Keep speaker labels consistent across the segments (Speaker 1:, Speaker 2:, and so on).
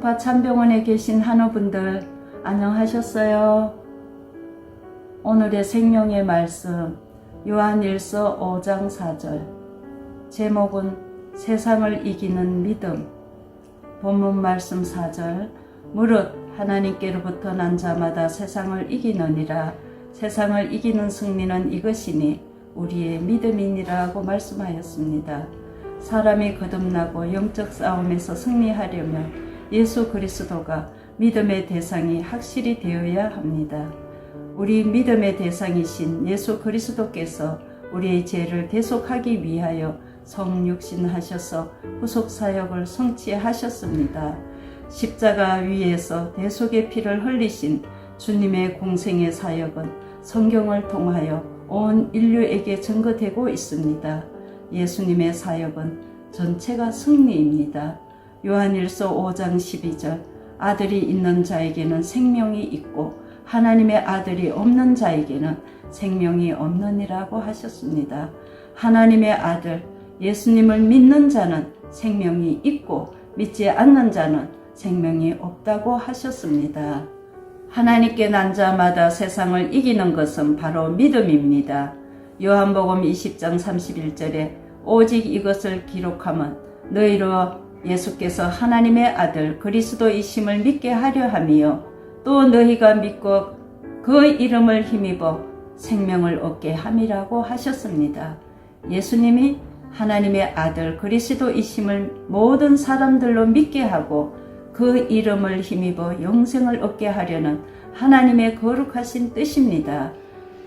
Speaker 1: 성파 참병원에 계신 한우분들 안녕하셨어요? 오늘의 생명의 말씀 요한일서 5장 4절, 제목은 세상을 이기는 믿음. 본문 말씀 4절, 무릇 하나님께로부터 난 자마다 세상을 이기느니라. 세상을 이기는 승리는 이것이니 우리의 믿음이니라고 말씀하였습니다. 사람이 거듭나고 영적 싸움에서 승리하려면 예수 그리스도가 믿음의 대상이 확실히 되어야 합니다. 우리 믿음의 대상이신 예수 그리스도께서 우리의 죄를 대속하기 위하여 성육신하셔서 후속사역을 성취하셨습니다. 십자가 위에서 대속의 피를 흘리신 주님의 공생의 사역은 성경을 통하여 온 인류에게 증거되고 있습니다. 예수님의 사역은 전체가 승리입니다. 요한일서 5장 12절, 아들이 있는 자에게는 생명이 있고 하나님의 아들이 없는 자에게는 생명이 없느니라고 하셨습니다. 하나님의 아들 예수님을 믿는 자는 생명이 있고 믿지 않는 자는 생명이 없다고 하셨습니다. 하나님께 난 자마다 세상을 이기는 것은 바로 믿음입니다. 요한복음 20장 31절에 오직 이것을 기록하면 너희로 예수께서 하나님의 아들 그리스도이심을 믿게 하려 함이요 또 너희가 믿고 그 이름을 힘입어 생명을 얻게 함이라고 하셨습니다. 예수님이 하나님의 아들 그리스도이심을 모든 사람들로 믿게 하고 그 이름을 힘입어 영생을 얻게 하려는 하나님의 거룩하신 뜻입니다.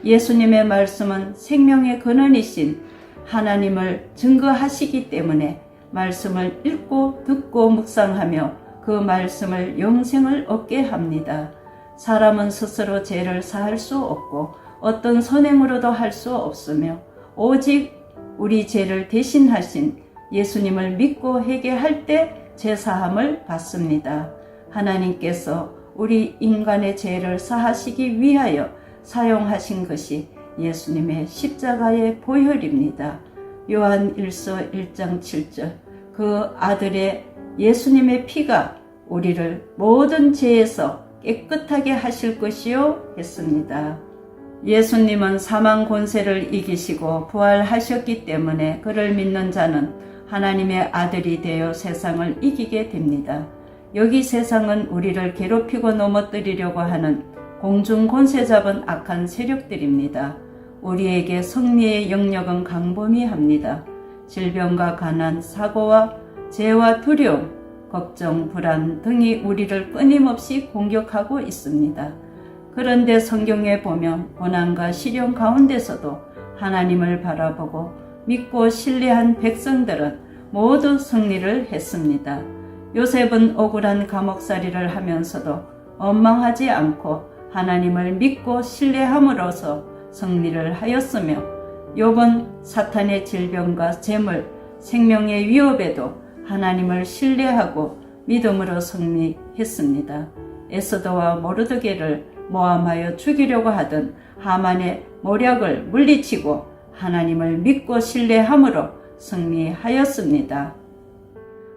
Speaker 1: 예수님의 말씀은 생명의 근원이신 하나님을 증거하시기 때문에 말씀을 읽고 듣고 묵상하며 그 말씀을 영생을 얻게 합니다. 사람은 스스로 죄를 사할 수 없고 어떤 선행으로도 할 수 없으며 오직 우리 죄를 대신하신 예수님을 믿고 회개할 때 죄사함을 받습니다. 하나님께서 우리 인간의 죄를 사하시기 위하여 사용하신 것이 예수님의 십자가의 보혈입니다. 요한일서 1장 7절, 그 아들의 예수님의 피가 우리를 모든 죄에서 깨끗하게 하실 것이요 했습니다. 예수님은 사망 권세를 이기시고 부활하셨기 때문에 그를 믿는 자는 하나님의 아들이 되어 세상을 이기게 됩니다. 여기 세상은 우리를 괴롭히고 넘어뜨리려고 하는 공중 권세 잡은 악한 세력들입니다. 우리에게 승리의 영역은 광범위합니다. 질병과 가난, 사고와 죄와 두려움, 걱정, 불안 등이 우리를 끊임없이 공격하고 있습니다. 그런데 성경에 보면 고난과 시련 가운데서도 하나님을 바라보고 믿고 신뢰한 백성들은 모두 승리를 했습니다. 요셉은 억울한 감옥살이를 하면서도 원망하지 않고 하나님을 믿고 신뢰함으로써 승리를 하였으며 욥은 사탄의 질병과 재물, 생명의 위협에도 하나님을 신뢰하고 믿음으로 승리했습니다. 에스더와 모르드게를 모함하여 죽이려고 하던 하만의 모략을 물리치고 하나님을 믿고 신뢰함으로 승리하였습니다.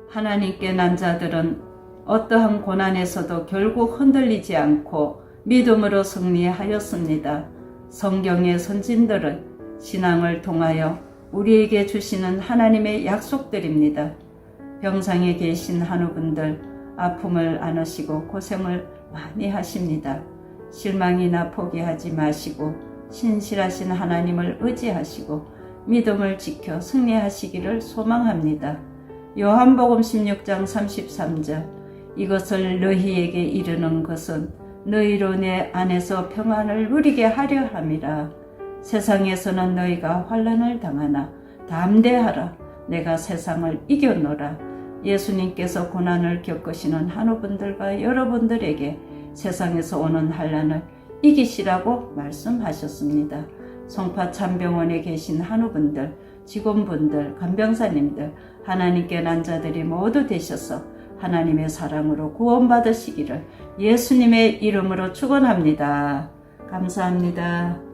Speaker 1: 하나님께 난 자들은 어떠한 고난에서도 결국 흔들리지 않고 믿음으로 승리하였습니다. 성경의 선진들은 신앙을 통하여 우리에게 주시는 하나님의 약속들입니다. 병상에 계신 한우분들 아픔을 안으시고 고생을 많이 하십니다. 실망이나 포기하지 마시고 신실하신 하나님을 의지하시고 믿음을 지켜 승리하시기를 소망합니다. 요한복음 16장 33절, 이것을 너희에게 이르는 것은 너희로 내 안에서 평안을 누리게 하려 함이라. 세상에서는 너희가 환난을 당하나 담대하라. 내가 세상을 이겨노라. 예수님께서 고난을 겪으시는 한우분들과 여러분들에게 세상에서 오는 환난을 이기시라고 말씀하셨습니다. 성파 참병원에 계신 한우분들, 직원분들, 간병사님들, 하나님께 난 자들이 모두 되셔서 하나님의 사랑으로 구원받으시기를 예수님의 이름으로 축원합니다. 감사합니다.